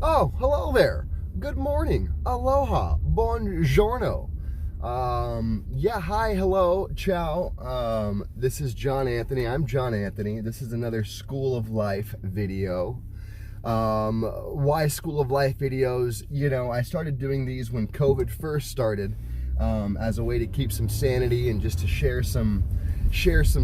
Oh, hello there. Good morning. Aloha. Buongiorno. Yeah, hi, hello, ciao. This is John Anthony. I'm John Anthony. This is another School of Life video. Why School of Life videos? You know, I started doing these when COVID first started, as a way to keep some sanity and just to share some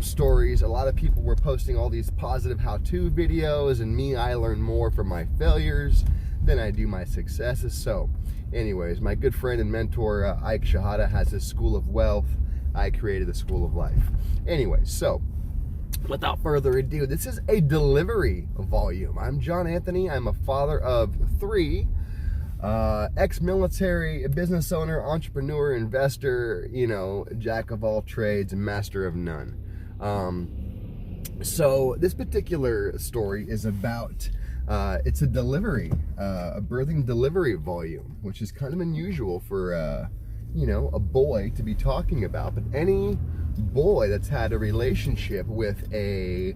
stories. A lot of people were posting all these positive how-to videos, and I learn more from my failures than I do my successes. So anyways, my good friend and mentor Ike Shahada has his School of Wealth. I created the School of Life. Anyways, so without further ado, this is a delivery volume. I'm John Anthony. I'm a father of 3, ex-military, business owner, entrepreneur, investor, you know, jack of all trades and master of none. So this particular story is about it's a delivery, a birthing delivery volume, which is kind of unusual for you know, a boy to be talking about. But any boy that's had a relationship with a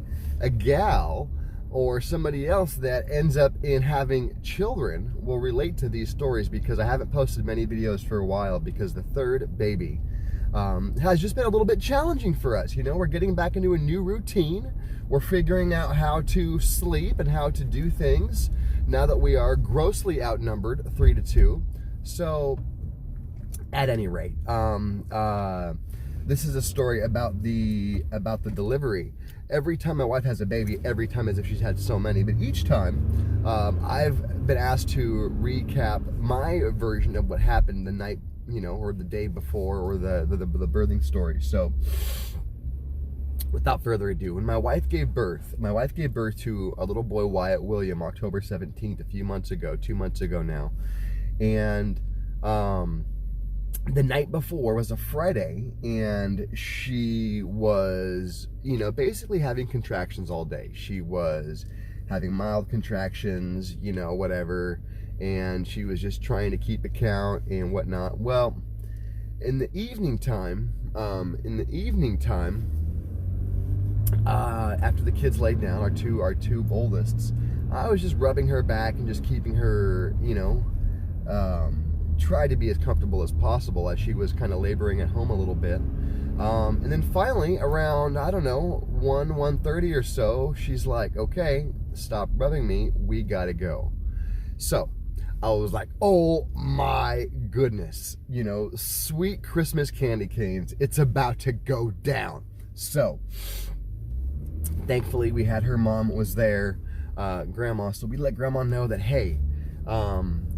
gal or somebody else that ends up in having children will relate to these stories, because I haven't posted many videos for a while because the third baby has just been a little bit challenging for us. You know, we're getting back into a new routine. We're figuring out how to sleep and how to do things now that we are grossly outnumbered 3-2. So at any rate, this is a story about the delivery. Every time my wife has a baby, every time as if she's had so many, but each time I've been asked to recap my version of what happened the night, you know, or the day before, or the birthing story. So without further ado, when my wife gave birth to a little boy, Wyatt William, October 17th, a few months ago, 2 months ago now. And the night before was a Friday, and she was, you know, basically having contractions all day. She was having mild contractions, you know, whatever, and she was just trying to keep account and whatnot. Well, in the evening time, after the kids laid down, our two oldest, I was just rubbing her back and just keeping her, you know, try to be as comfortable as possible, as she was kind of laboring at home a little bit. And then finally, around, I don't know, 1:30 or so, she's like, okay, stop rubbing me, we gotta go. So I was like, oh my goodness, you know, sweet Christmas candy canes, it's about to go down. So thankfully we had her mom was there, grandma, so we let grandma know that, hey,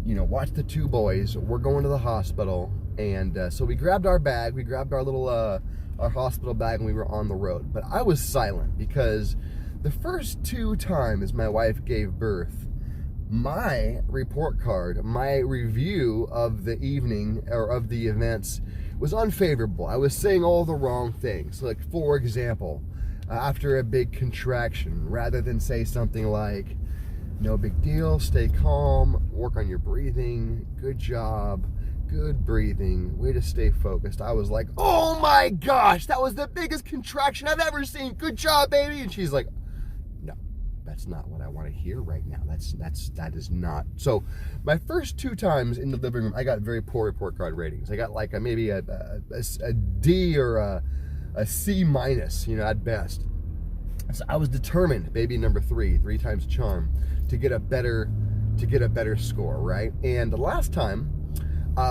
you know, watch the 2 boys, we're going to the hospital. And so we grabbed our bag, we grabbed our little our hospital bag, and we were on the road. But I was silent, because the first 2 times my wife gave birth, my report card, my review of the evening or of the events was unfavorable. I was saying all the wrong things. Like, for example, after a big contraction, rather than say something like, no big deal, stay calm, work on your breathing, good job, good breathing, way to stay focused, I was like, oh my gosh, that was the biggest contraction I've ever seen, good job, baby. And she's like, no, that's not what I want to hear right now. That is not. So my first 2 times in the living room, I got very poor report card ratings. I got like maybe a D or a C minus, you know, at best. So I was determined, baby number 3 times charm, to get a better score, right? And the last time,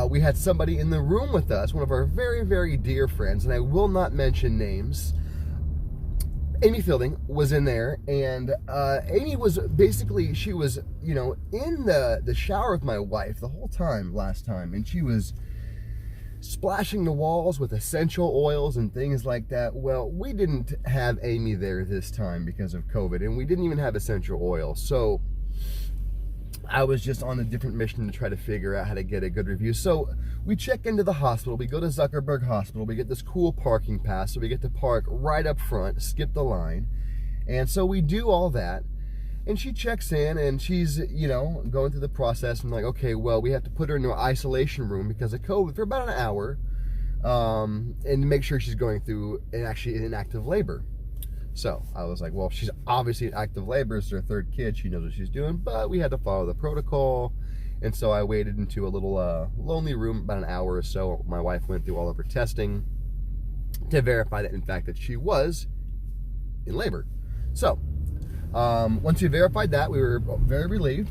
we had somebody in the room with us, one of our very, very dear friends, and I will not mention names. Amy Fielding was in there, and Amy was basically, she was, you know, in the shower with my wife the whole time last time, and she was splashing the walls with essential oils and things like that. Well, we didn't have Amy there this time because of COVID, and we didn't even have essential oil. So I was just on a different mission to try to figure out how to get a good review. So we check into the hospital, we go to Zuckerberg Hospital, we get this cool parking pass, so we get to park right up front, skip the line. And so we do all that, and she checks in, and she's, you know, going through the process, and like, okay, well, we have to put her into an isolation room because of COVID for about an hour, and make sure she's going through actually in active labor. So I was like, well, she's obviously in active labor. It's her third kid. She knows what she's doing, but we had to follow the protocol. And so I waited into a little lonely room, about an hour or so. My wife went through all of her testing to verify that, in fact, that she was in labor. So once we verified that, we were very relieved.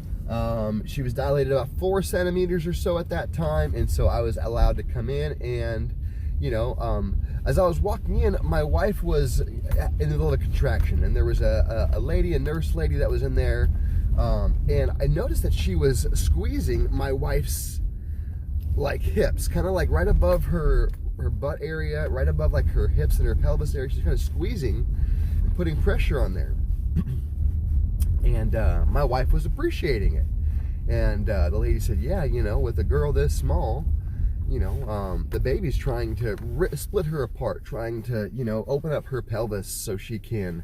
She was dilated about 4 centimeters or so at that time. And so I was allowed to come in, and you know, as I was walking in, my wife was in the middle of a contraction, and there was a lady, a nurse lady that was in there, and I noticed that she was squeezing my wife's like hips, kind of like right above her butt area, right above like her hips and her pelvis area. She's kind of squeezing and putting pressure on there. And my wife was appreciating it. And the lady said, yeah, you know, with a girl this small, you know, the baby's trying to split her apart, trying to, you know, open up her pelvis so she can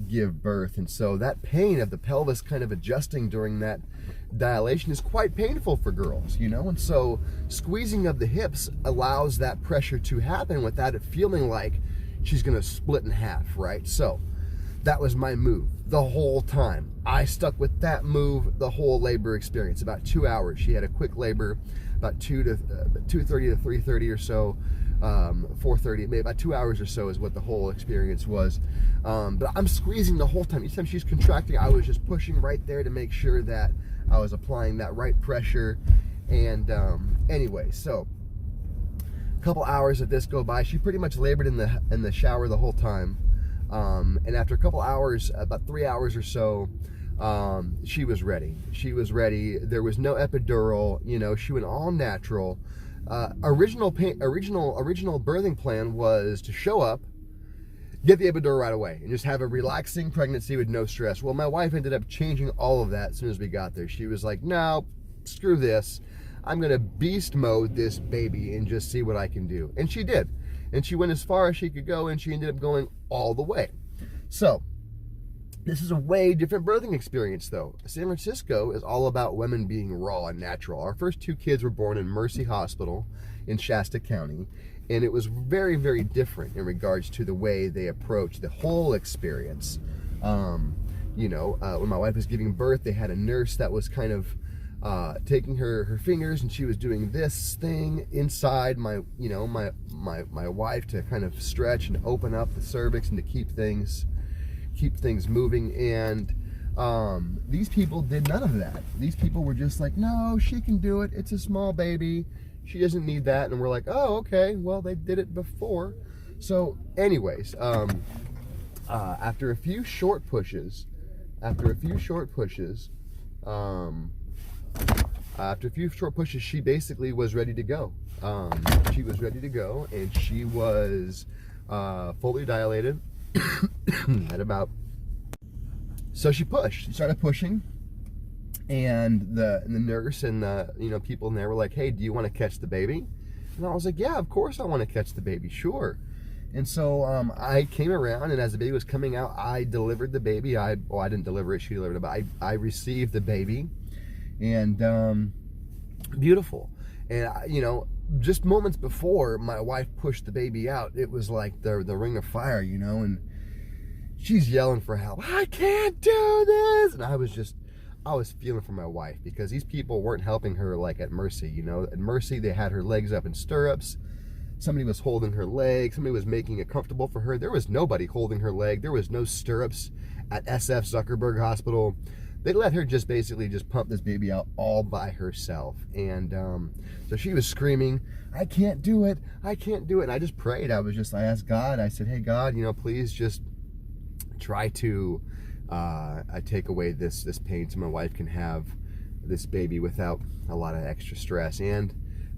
give birth. And so that pain of the pelvis kind of adjusting during that dilation is quite painful for girls, you know. And so squeezing of the hips allows that pressure to happen without it feeling like she's going to split in half, right? So that was my move the whole time. I stuck with that move the whole labor experience, about 2 hours. She had a quick labor, about 2:30 to 3:30 or so, 4:30, maybe about 2 hours or so is what the whole experience was. But I'm squeezing the whole time. Each time she's contracting, I was just pushing right there to make sure that I was applying that right pressure. And anyway, so a couple hours of this go by. She pretty much labored in the shower the whole time. And after a couple hours, about 3 hours or so, she was ready. She was ready. There was no epidural. You know, she went all natural. Original birthing plan was to show up, get the epidural right away, and just have a relaxing pregnancy with no stress. Well, my wife ended up changing all of that as soon as we got there. She was like, no, screw this. I'm going to beast mode this baby and just see what I can do. And she did. And she went as far as she could go, and she ended up going all the way. So this is a way different birthing experience, though. San Francisco is all about women being raw and natural. Our first 2 kids were born in Mercy Hospital in Shasta County, and it was very, very different in regards to the way they approach the whole experience. You know, when my wife was giving birth, they had a nurse that was kind of taking her fingers, and she was doing this thing inside my wife to kind of stretch and open up the cervix and to keep things moving. And these people did none of that. These people were just like, no, she can do it. It's a small baby. She doesn't need that. And we're like, oh, okay. Well, they did it before. So anyways, after a few short pushes, she basically was ready to go. She was ready to go, and she was fully dilated at about. So she pushed. She started pushing, and the nurse and the people in there were like, "Hey, do you want to catch the baby?" And I was like, "Yeah, of course I want to catch the baby, sure." And so I came around, and as the baby was coming out, I delivered the baby. I didn't deliver it; she delivered it, but I received the baby. And beautiful. And just moments before my wife pushed the baby out, it was like the ring of fire, and she's yelling for help. I can't do this. And I was feeling for my wife, because these people weren't helping her like at Mercy. At Mercy, they had her legs up in stirrups. Somebody was holding her leg. Somebody was making it comfortable for her. There was nobody holding her leg. There was no stirrups at SF Zuckerberg Hospital. They let her just basically pump this baby out all by herself. And so she was screaming, I can't do it. I can't do it. And I just prayed. I asked God. I said, hey, God, please just try to take away this pain so my wife can have this baby without a lot of extra stress. And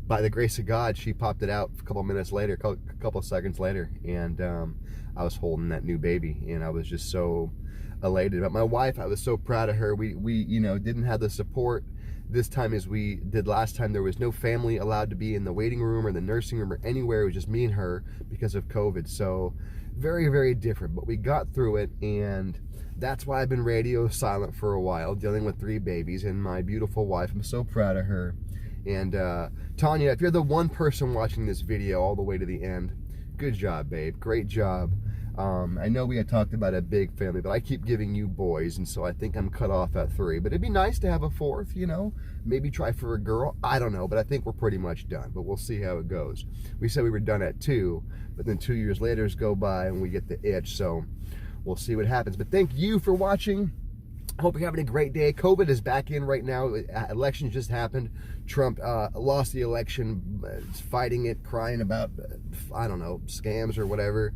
by the grace of God, she popped it out a couple minutes later, a couple of seconds later. And I was holding that new baby, and I was just so elated. But my wife, I was so proud of her. We didn't have the support this time as we did last time. There was no family allowed to be in the waiting room or the nursing room or anywhere. It was just me and her because of COVID. So very, very different, but we got through it. And that's why I've been radio silent for a while, dealing with 3 babies and my beautiful wife. I'm so proud of her. And Tanya, if you're the one person watching this video all the way to the end, good job, babe. Great job. I know we had talked about a big family, but I keep giving you boys, and so I think I'm cut off at 3. But it'd be nice to have a 4th, you know, maybe try for a girl. I don't know, but I think we're pretty much done, but we'll see how it goes. We said we were done at 2, but then 2 years later go by and we get the itch, so we'll see what happens. But thank you for watching. Hope you're having a great day. COVID is back in right now. Election just happened. Trump lost the election, fighting it, crying about, I don't know, scams or whatever.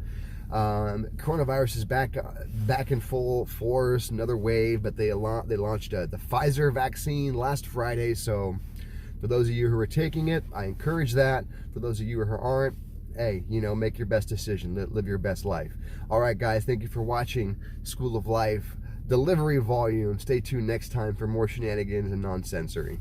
Coronavirus is back in full force, another wave, but they launched the Pfizer vaccine last Friday. So for those of you who are taking it, I encourage that. For those of you who aren't, hey, you know, make your best decision, live your best life. All right, guys, thank you for watching School of Life Delivery Volume. Stay tuned next time for more shenanigans and nonsensory.